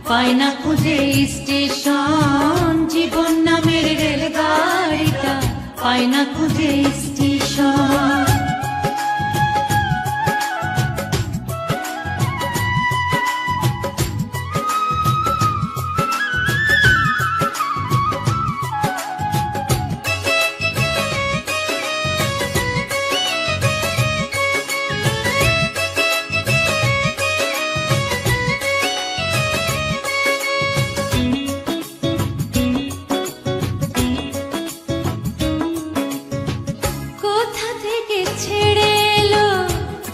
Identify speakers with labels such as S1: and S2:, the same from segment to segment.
S1: পাই না খুঁজে স্টেশন, জীবন নামের রেলগাড়িটা পাই না খুঁজে স্টেশন।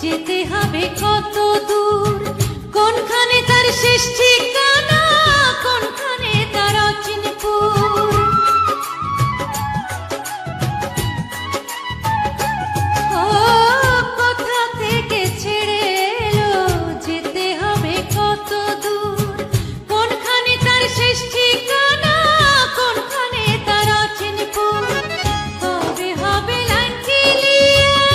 S1: যেতে হবে কত দূর, কোনখানে তার শেষ ঠিকানা, কোনখানে তার অচিনপুর। ও কোথা থেকে ছেড়ে এলো, যেতে হবে কত দূর, কোনখানে তার শেষ ঠিকানা, কোনখানে তার অচিনপুর। কবে হবে লাইন ক্লিয়ার,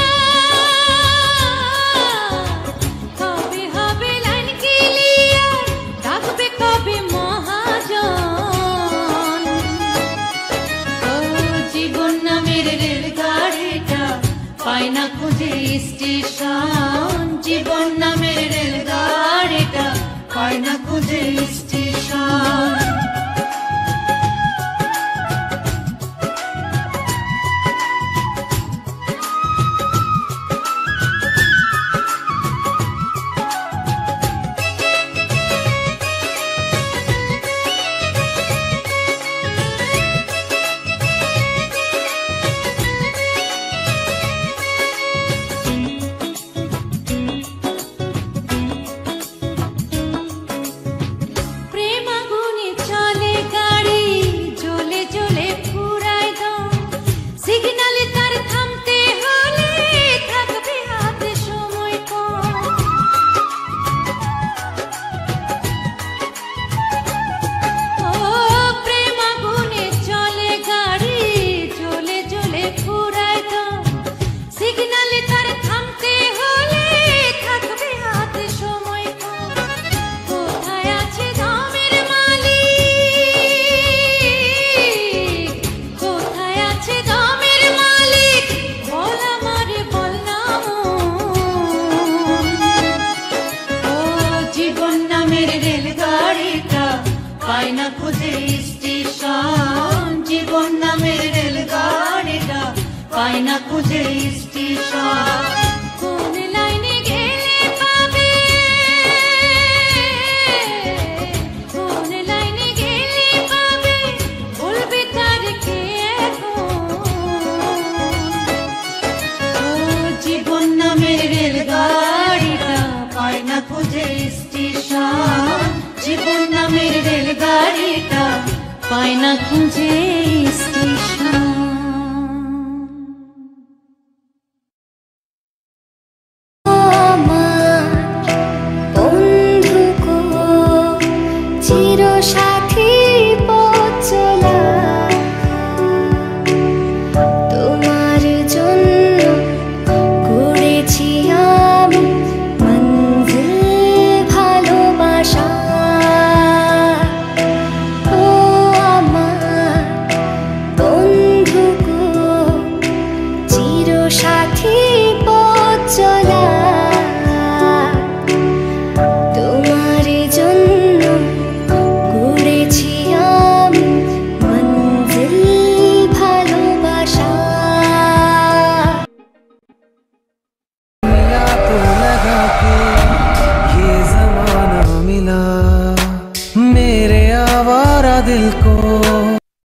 S1: পাই না খুঁজে স্টেশন, জীবন নামের রেলগাড়িটা পাই না খুঁজে স্টেশন। পাই না খুঁজে স্টেশন, জীবন নামের রেলগাড়িটা পাই না খুঁজে স্টেশন। কোন লাইনে গেলে পাবে, কোন লাইনে গেলে পাবে, বলবে তার কে এখন। ও জীবন নামের রেলগাড়িটা পাই না খুঁজে স্টেশন, জীবন নামের রেলগাড়িটা পাই না খুঁজে স্টেশন।
S2: আমার বন্ধু গো, চিরসাথী পথ চলা, তোমার জন্য করেছি আমি মঞ্জিল ভালোবাসা। সাথী পথ চলা, তোমার জন্য করেছি আমি মঞ্জিল ভালোবাসা।
S3: तो लगा के ये जमाना मिला मेरे आवारा दिल को।